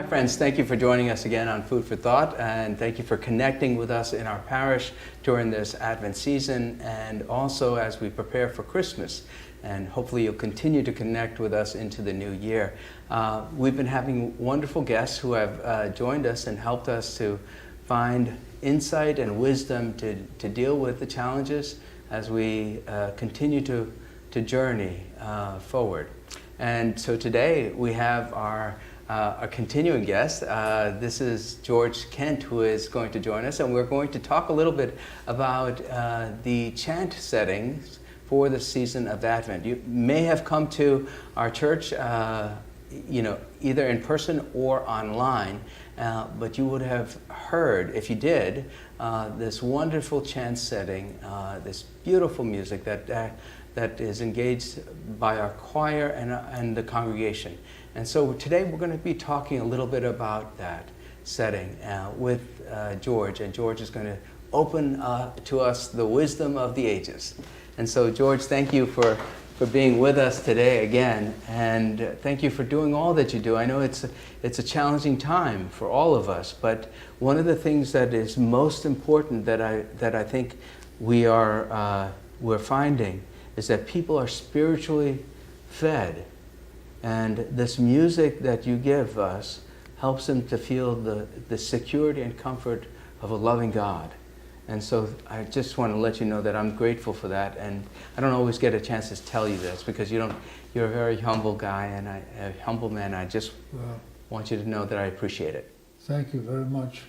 friends, thank you for joining us again on Food for Thought, and thank you for connecting with us in our parish during this Advent season and also as we prepare for Christmas. And hopefully you'll continue to connect with us into the new year. We've been having wonderful guests who have joined us and helped us to find insight and wisdom to deal with the challenges as we continue to journey forward. And so today we have our continuing guest. This is George Kent, who is going to join us, and we're going to talk a little bit about the chant settings for the season of Advent. You may have come to our church, either in person or online, but you would have heard, if you did, this wonderful chant setting, this beautiful music that is engaged by our choir and the congregation. And so today we're going to be talking a little bit about that setting with George, and George is going to open to us the wisdom of the ages. And so George, thank you for being with us today again, and thank you for doing all that you do. I know it's a challenging time for all of us, but one of the things that is most important that I think we're finding is that people are spiritually fed. And this music that you give us helps them to feel the security and comfort of a loving God. And so I just want to let you know that I'm grateful for that. And I don't always get a chance to tell you this because you're a very humble guy and a humble man. I just want you to know that I appreciate it. Thank you very much.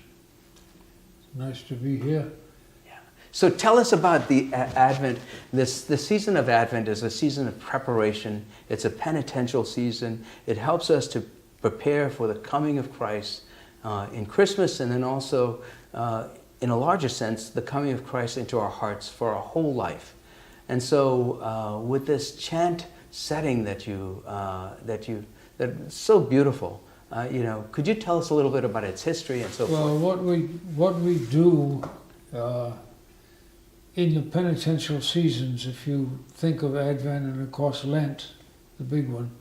It's nice to be here. So tell us about the Advent. The season of Advent is a season of preparation. It's a penitential season. It helps us to prepare for the coming of Christ in Christmas, and then also, in a larger sense, the coming of Christ into our hearts for our whole life. And so, with this chant setting that's so beautiful, could you tell us a little bit about its history and so forth? Well, what we do. In the penitential seasons, if you think of Advent and of course Lent, the big one,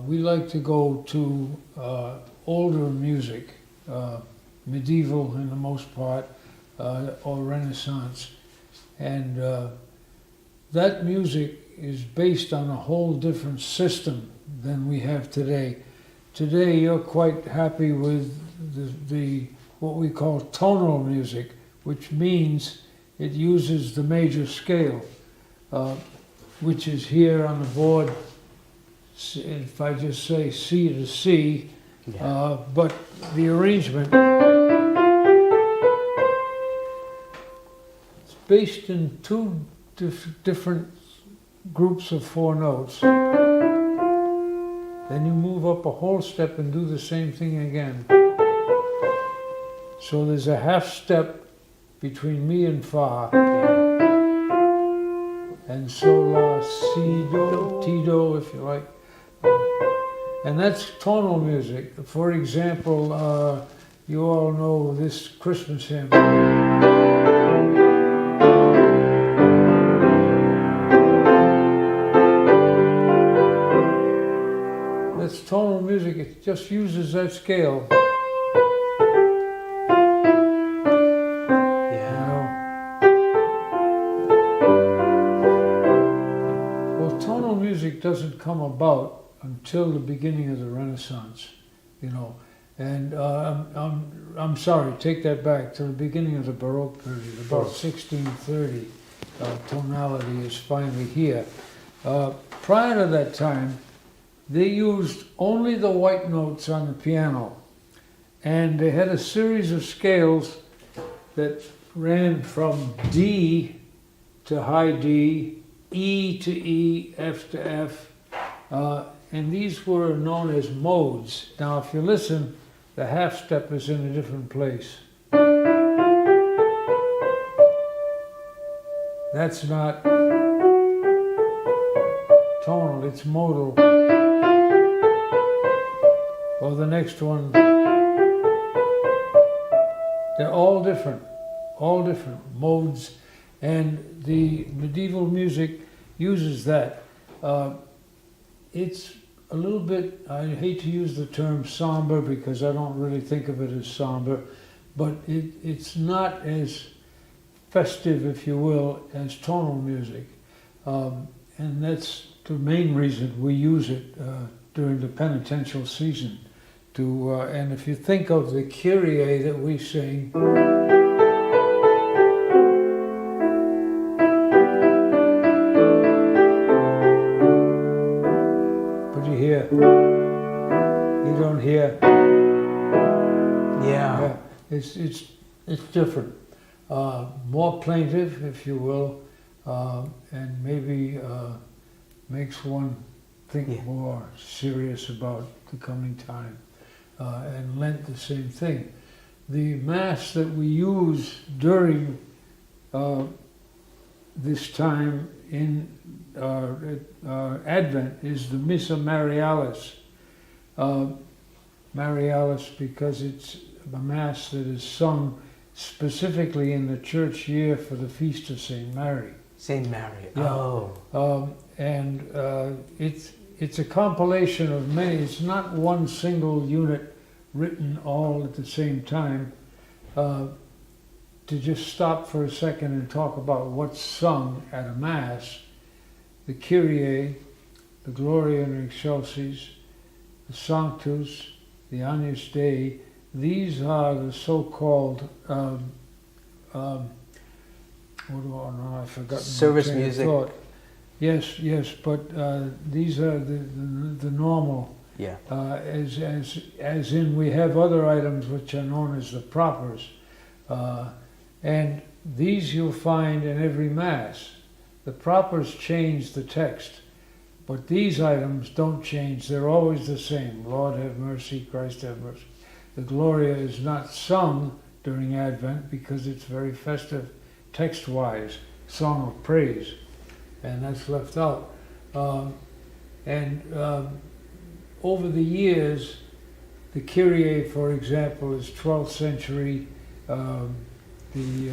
we like to go to older music, medieval in the most part, or Renaissance. And that music is based on a whole different system than we have today. Today you're quite happy with the what we call tonal music, which means it uses the major scale, which is here on the board, if I just say C to C, but the arrangement is based in two different groups of 4 notes. Then you move up a whole step and do the same thing again. So there's a half step between mi and fa, and sol, la, si, do, ti, do, if you like. And that's tonal music. For example, you all know this Christmas hymn. That's tonal music. It just uses that scale. Doesn't come about until the beginning of the Renaissance, and I'm sorry, take that back, to the beginning of the Baroque period, about 1630, tonality is finally here. Prior to that time, they used only the white notes on the piano, and they had a series of scales that ran from D to high D, E to E, F to F, and these were known as modes. Now if you listen, the half step is in a different place. That's not tonal, it's modal. Or the next one, they're all different modes, and the medieval music uses that. It's a little bit, I hate to use the term somber because I don't really think of it as somber, but it's not as festive, if you will, as tonal music. And that's the main reason we use it during the penitential season. And if you think of the Kyrie that we sing, but you hear, you don't hear. Yeah. It's different, more plaintive, if you will, and maybe makes one think more serious about the coming time. And Lent, the same thing. The Mass that we use during this time in Advent is the Missa Marialis. Marialis because it's a Mass that is sung specifically in the church year for the Feast of St. Mary. St. Mary. Yeah. Oh. It's a compilation of many. It's not one single unit written all at the same time. To just stop for a second and talk about what's sung at a Mass, the Kyrie, the Gloria in Excelsis, the Sanctus, the Agnus Dei, these are the so-called I forgot. Service music. Yes, but these are the normal. Yeah. As in we have other items which are known as the propers, and these you'll find in every Mass. The propers change the text, but these items don't change. They're always the same. Lord have mercy, Christ have mercy. The Gloria is not sung during Advent because it's very festive text-wise, song of praise, and that's left out. Over the years, the Kyrie, for example, is 12th century. The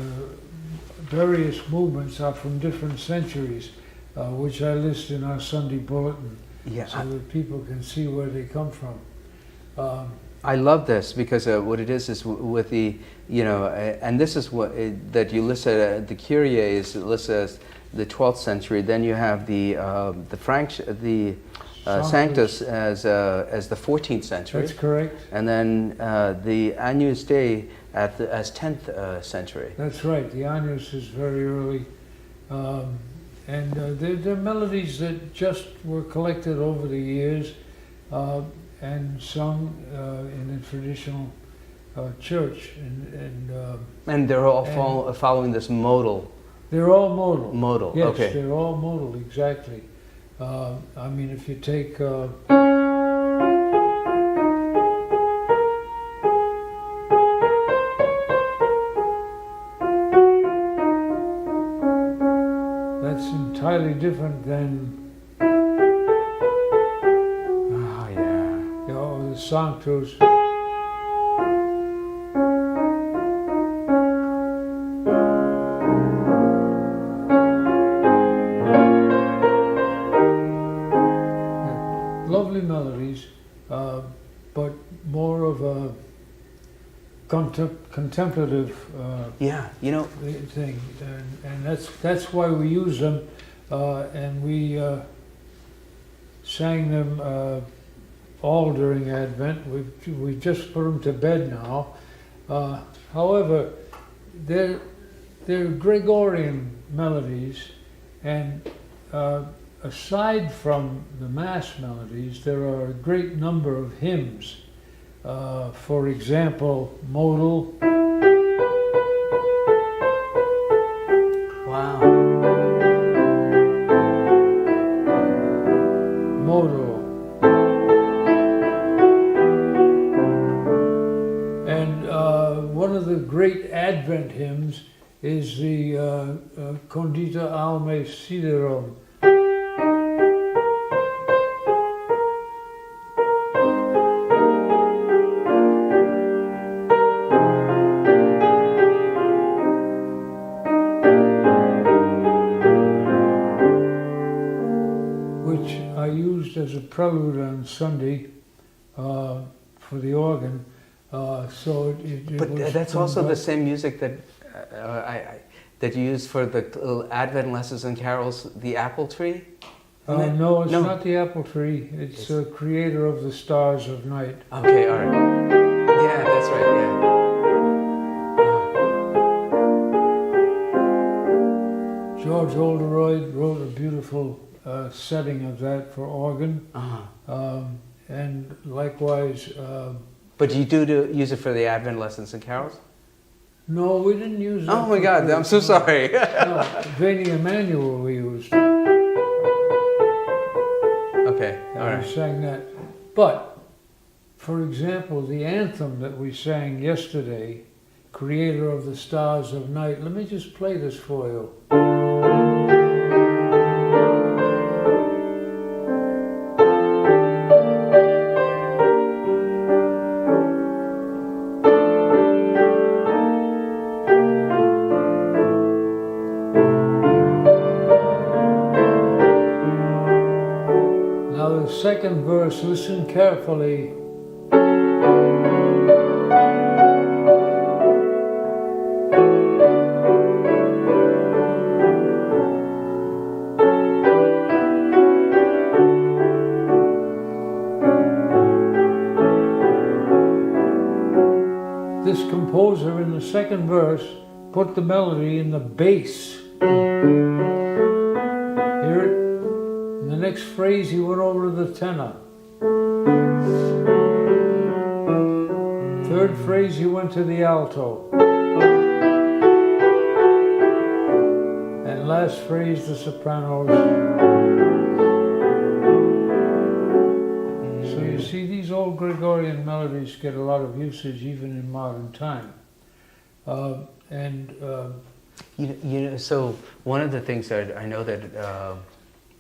various movements are from different centuries, which I list in our Sunday bulletin, so that people can see where they come from. I love this because what it is with the, and this is what that you listed. The Kyrie is listed as the 12th century. Then you have the Sanctus as the 14th century. That's correct. And then the Agnus Dei as 10th century. That's right. The Agnus is very early, and they're melodies that just were collected over the years. And sung in the traditional church, and they're all following this modal. They're all modal. Modal. Yes, okay. They're all modal, exactly. I mean, if you take that's entirely different than. The Sanctus. Lovely melodies, but more of a contemplative thing, and that's why we use them, and we sang them all during Advent. We've just put them to bed now. However, they're Gregorian melodies, and aside from the Mass melodies, there are a great number of hymns. For example, modal. Wow. Modal. One of the great Advent hymns is the Condita Alme Siderum. which I used as a prelude on Sunday for the organ. So it But was that's from also that- the same music that that you use for the little Advent lessons and carols, the apple tree? no, it's No. not the apple tree. It's the creator of the stars of night. Okay, all right. Yeah, that's right, yeah. George Oldroyd wrote a beautiful setting of that for organ, and likewise. But you do use it for the Advent lessons and carols? No, we didn't use. Oh my God, I'm so sorry. No, Veni Emmanuel we used. Okay, all We right. sang that. But, for example, the anthem that we sang yesterday, Creator of the Stars of Night, let me just play this for you. Now the second verse, listen carefully. This composer in the second verse put the melody in the bass. Hear it? In the next phrase he went over to the tenor. Third phrase he went to the alto. And last phrase the sopranos. So you see, these old Gregorian melodies get a lot of usage even in modern time. So one of the things that I know that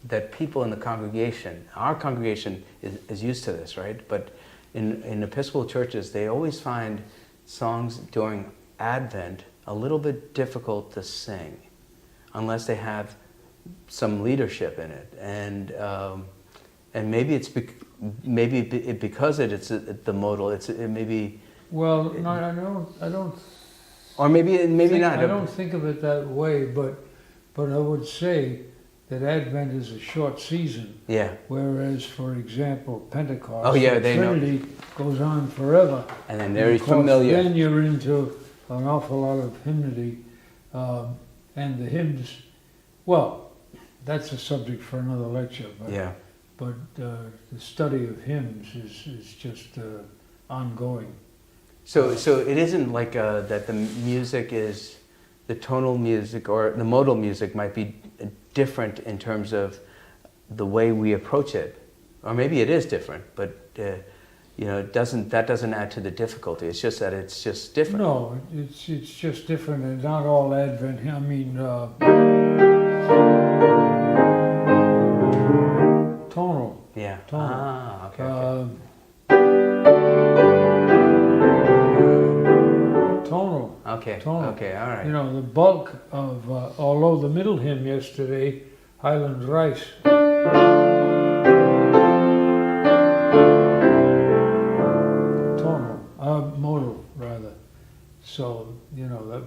that people in the congregation, our congregation is used to this, right? But in Episcopal churches, they always find songs during Advent a little bit difficult to sing, unless they have some leadership in it, and maybe it's because it's the modal. It may be. Well, no, I don't. Or maybe not. I don't think of it that way, but I would say that Advent is a short season. Yeah. Whereas, for example, Pentecost, Oh, yeah, they Trinity goes on forever. And then very of course, familiar. Then you're into an awful lot of hymnody, and the hymns. Well, that's a subject for another lecture. But, Yeah. But the study of hymns is just ongoing. So it isn't like that the music is, the tonal music or the modal music might be different in terms of the way we approach it. Or maybe it is different, but that doesn't add to the difficulty. It's just that it's just different. No, it's just different, and not all Advent. I mean, tonal. Yeah. Tonal. Ah, okay. Tonal. Okay. Tonal. Okay. All right. You know, the bulk of, although the middle hymn yesterday, Highland Rice. Tonal, modal rather. So, you know,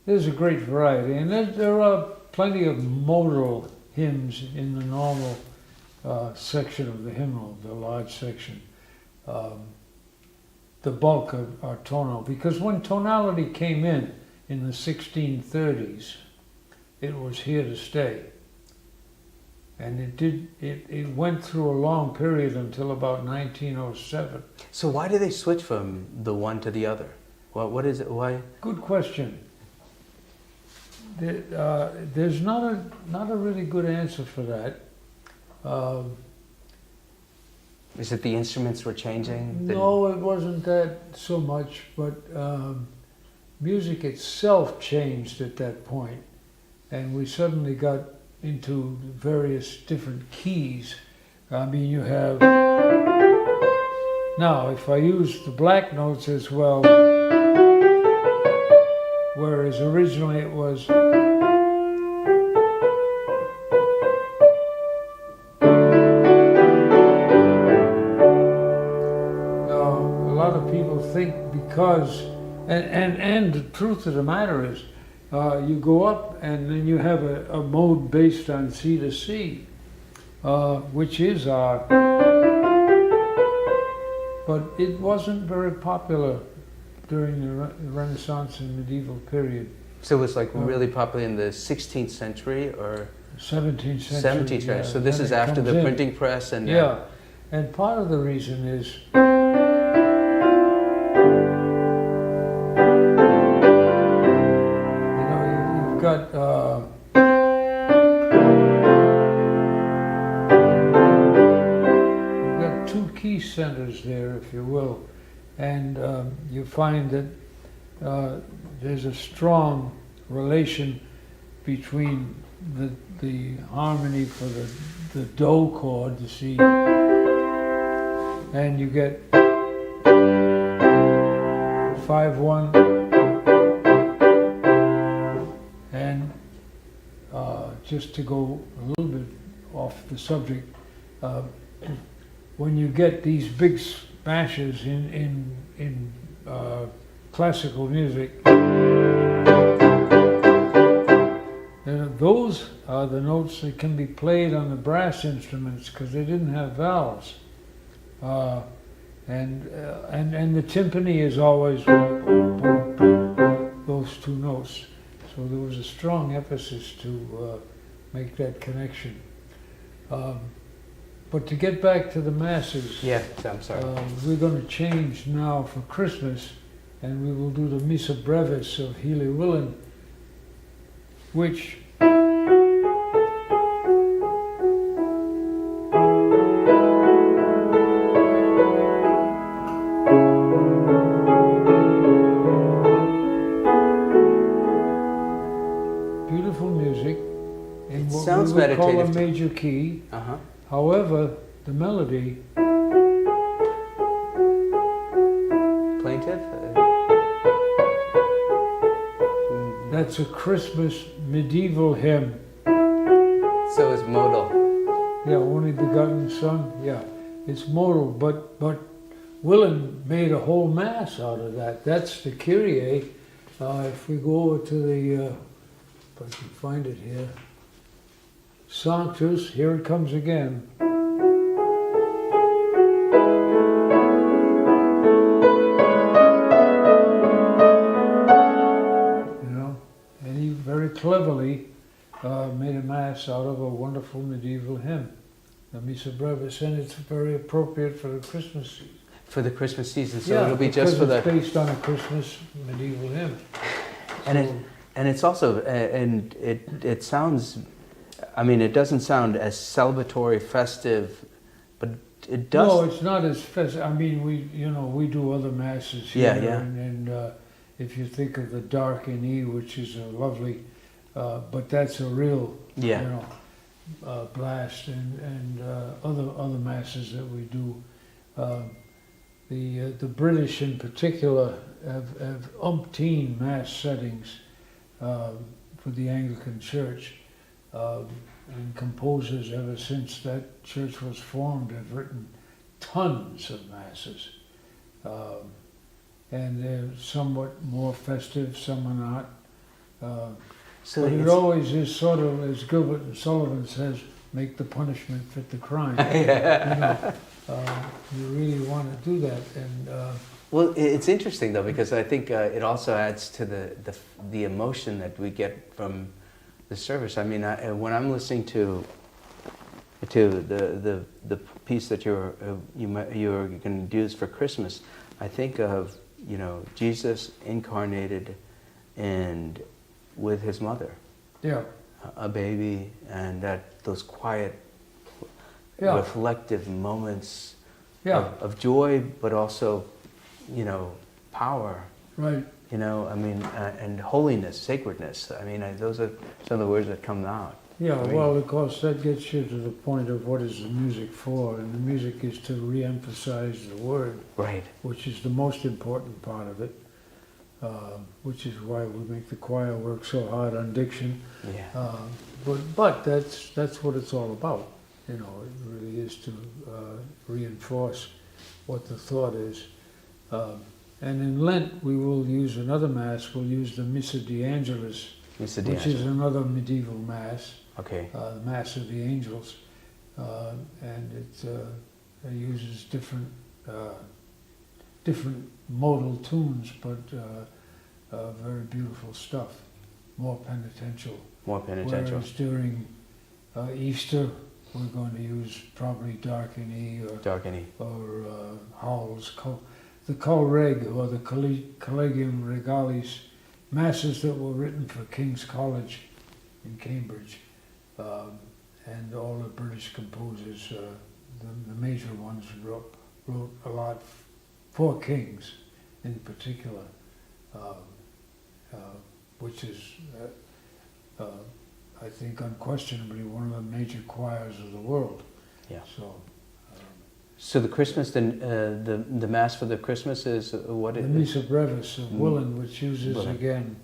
there's a great variety, and there are plenty of modal hymns in the normal section of the hymnal, the large section. The bulk are tonal, because when tonality came in the 1630s, it was here to stay. And it went through a long period until about 1907. So why do they switch from the one to the other? What is it? Why? Good question. There's not a really good answer for that. Is it the instruments were changing? No, it wasn't that so much, but music itself changed at that point, and we suddenly got into various different keys. I mean, you have... Now, if I use the black notes as well, whereas originally it was... because, and the truth of the matter is, you go up and then you have a mode based on C to C, which is our, but it wasn't very popular during the Renaissance and medieval period. So it was like really popular in the 16th century or 17th century. 17th century. Yeah, So this is after the printing press and yeah. And part of the reason is you've got two key centers there, if you will, and you find that there's a strong relation between the harmony for the do chord, the C, and you get 5-1, and just to go a little bit off the subject, when you get these big smashes in classical music, those are the notes that can be played on the brass instruments because they didn't have valves, and the timpani is always those two notes. So there was a strong emphasis to make that connection. But to get back to the masses, yeah, I'm sorry. We're going to change now for Christmas, and we will do the Missa Brevis of Healy Willan, which beautiful music in what sounds we would call a meditative major key. Uh-huh. However, the melody, Plaintive? that's a Christmas medieval hymn. So is modal. Yeah, only begotten Son. Yeah, it's modal, but Willan made a whole mass out of that. That's the Kyrie. If we go over to the, if I can find it here, Sanctus, here it comes again. You know, and he very cleverly made a mass out of a wonderful medieval hymn, the Missa Brevis, and it's very appropriate for the Christmas season. For the Christmas season, so Yeah, it'll be just for because the... it's based on a Christmas medieval hymn. And it's also, and it sounds, I mean, it doesn't sound as celebratory, festive, but it does. No, it's not as festive. I mean, we do other masses here, Yeah. and if you think of the Dark in E, which is a lovely, but that's a real, blast, and other masses that we do. The British in particular have umpteen mass settings for the Anglican Church, and composers ever since that church was formed have written tons of masses, and they're somewhat more festive, some are not. So but it always is sort of, as Gilbert and Sullivan says, make the punishment fit the crime. You really want to do that, and well, it's interesting though, because I think it also adds to the emotion that we get from the service. I mean, when I'm listening to the piece that you're going to use for Christmas, I think of Jesus incarnated and with his mother, a baby, and those quiet, reflective moments of joy, but also, power. right. I mean, and holiness, sacredness. I mean, those are some of the words that come out. Yeah, I mean, well, of course, that gets you to the point of what is the music for, and the music is to re-emphasize the word, right, which is the most important part of it, which is why we make the choir work so hard on diction. Yeah. But that's what it's all about. It really is to reinforce what the thought is. And in Lent, we will use another Mass. We'll use the Missa de Angelis, Missa de which is Angelo. another medieval Mass, Okay. the Mass of the Angels. And it uses different modal tunes, but very beautiful stuff, more penitential. More penitential. Whereas during Easter, we're going to use probably Darkany Darkany. or Howells, the Col Reg or the Collegium Regalis, masses that were written for King's College in Cambridge, and all the British composers, the major ones wrote a lot for kings in particular, which is I think unquestionably one of the major choirs of the world. Yeah. So the Christmas, the Mass for the Christmas is what the it is? Missa Brevis of Willen, which uses Willen. again.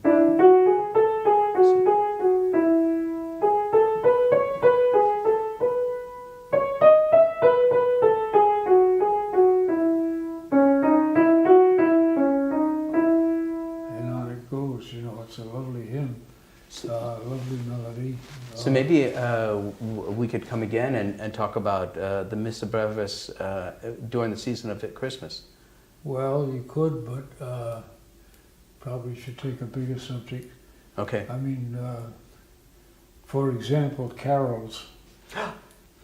And on it goes, you know, it's a lovely hymn, lovely melody. So maybe we could come again and talk about the Missa Brevis during the season of Christmas. Well, you could, but probably should take a bigger subject. Okay. I mean, for example, carols,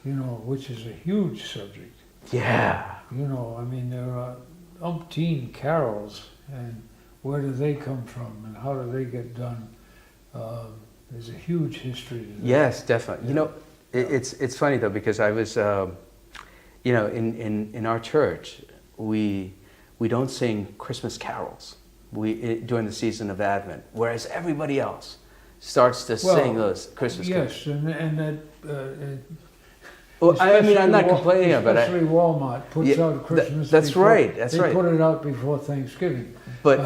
you know, which is a huge subject. Yeah. You know, I mean, there are umpteen carols, and where do they come from, and how do they get done? There's a huge history to that. Yes, definitely. Yeah. You know, it's funny though, because I was, you know, in our church, we don't sing Christmas carols during the season of Advent, whereas everybody else starts to sing those Christmas carols. Yes, and that. Well, I mean, I'm not complaining about it. Especially Walmart puts out Christmas. That's right. That's right. They put it out before Thanksgiving. But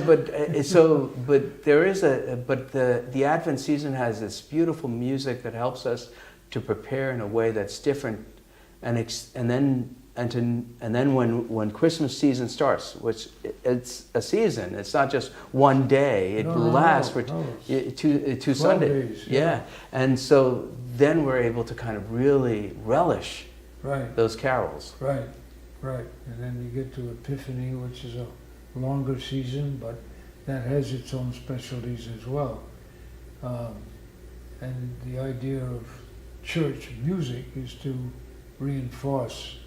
but there is the Advent season has this beautiful music that helps us to prepare in a way that's different, and then when Christmas season starts, which it's a season, it's not just one day. It lasts for two Sundays. Yeah, and so then we're able to kind of really relish those carols. Right. And then you get to Epiphany, which is a longer season, but that has its own specialties as well. And the idea of church music is to reinforce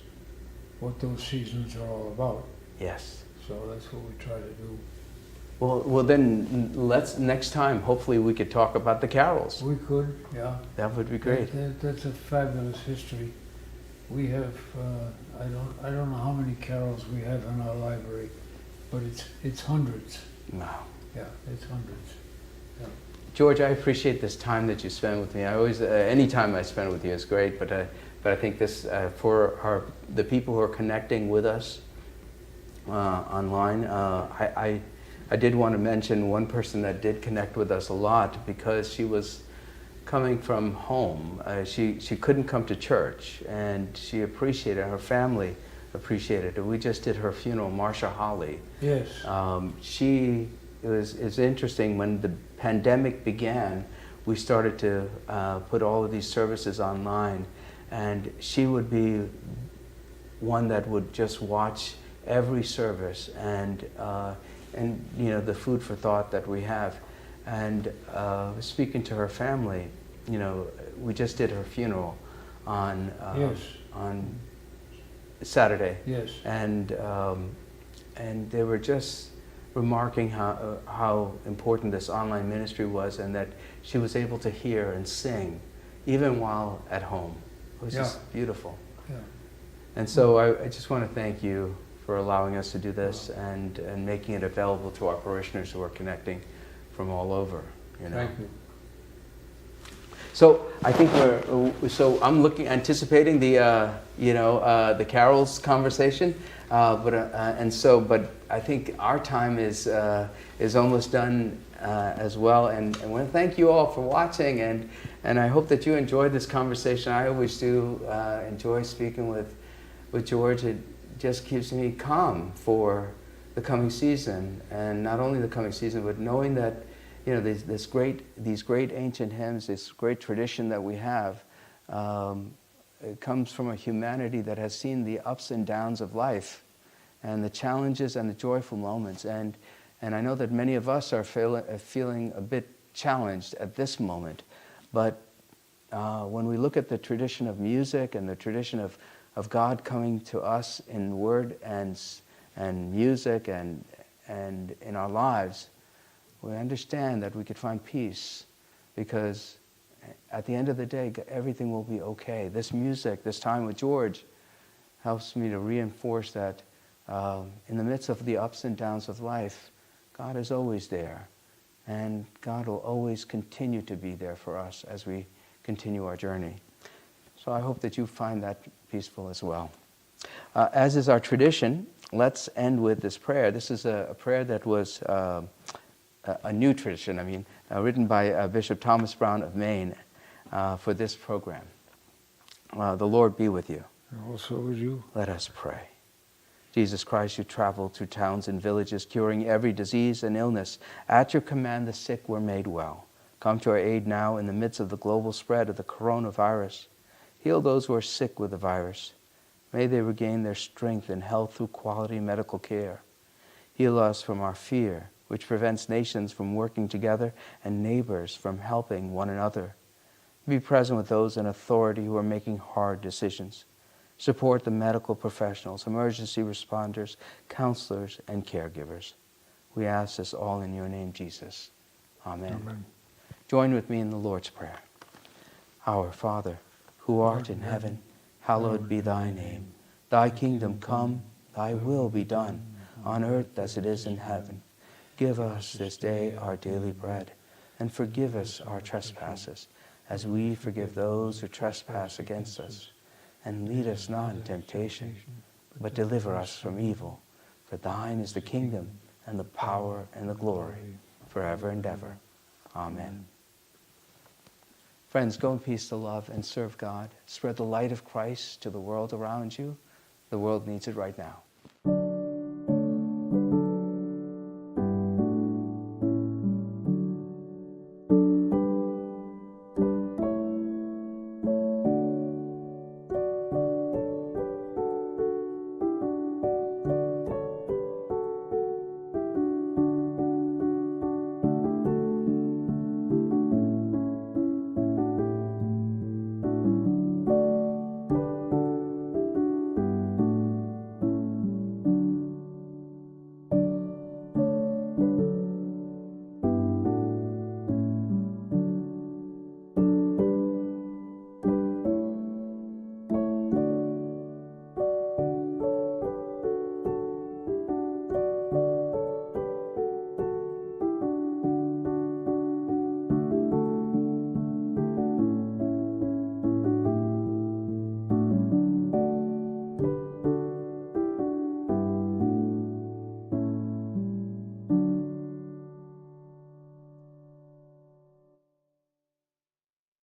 what those seasons are all about. Yes. So that's what we try to do. Well, then next time, hopefully we could talk about the carols. We could, yeah. That would be great. That's a fabulous history. We have, I don't know how many carols we have in our library, but it's hundreds. Wow. Yeah, it's hundreds. Yeah. George, I appreciate this time that you spend with me. I always, any time I spend with you is great, but I think this, for the people who are connecting with us online, I did want to mention one person that did connect with us a lot because she was coming from home. She couldn't come to church, and she appreciated, her family appreciated it. We just did her funeral, Marcia Holly. Yes. It's interesting, when the pandemic began, we started to put all of these services online, and she would be one that would just watch every service, and you know, the food for thought that we have. And speaking to her family, you know, we just did her funeral on Saturday. Yes. And they were just remarking how important this online ministry was, and that she was able to hear and sing even while at home. It was just beautiful. Yeah. And so I just want to thank you for allowing us to do this and making it available to our parishioners who are connecting from all over. You know. Thank you. So I think I'm anticipating the the carols conversation, but I think our time is almost done as well, and I want to thank you all for watching, and I hope that you enjoyed this conversation. I always do enjoy speaking with George. It just keeps me calm for the coming season, and not only the coming season, but knowing that, you know, these great ancient hymns, this great tradition that we have, it comes from a humanity that has seen the ups and downs of life, and the challenges and the joyful moments. And I know that many of us are feeling a bit challenged at this moment, but when we look at the tradition of music and the tradition of God coming to us in word and music and in our lives, we understand that we could find peace, because at the end of the day, everything will be okay. This music, this time with George, helps me to reinforce that in the midst of the ups and downs of life, God is always there, and God will always continue to be there for us as we continue our journey. So I hope that you find that peaceful as well. As is our tradition, let's end with this prayer. This is a prayer that was a new tradition, written by Bishop Thomas Brown of Maine for this program. The Lord be with you. And also with you. Let us pray. Jesus Christ, you traveled through towns and villages, curing every disease and illness. At your command, the sick were made well. Come to our aid now in the midst of the global spread of the coronavirus. Heal those who are sick with the virus. May they regain their strength and health through quality medical care. Heal us from our fear, which prevents nations from working together and neighbors from helping one another. Be present with those in authority who are making hard decisions. Support the medical professionals, emergency responders, counselors, and caregivers. We ask this all in your name, Jesus. Amen. Amen. Join with me in the Lord's Prayer. Our Father, who art in heaven, hallowed be thy name. Thy kingdom come, thy will be done, on earth as it is in heaven. Give us this day our daily bread, and forgive us our trespasses, as we forgive those who trespass against us. And lead us not in temptation, but deliver us from evil. For thine is the kingdom, and the power, and the glory, forever and ever. Amen. Friends, go in peace to love and serve God. Spread the light of Christ to the world around you. The world needs it right now.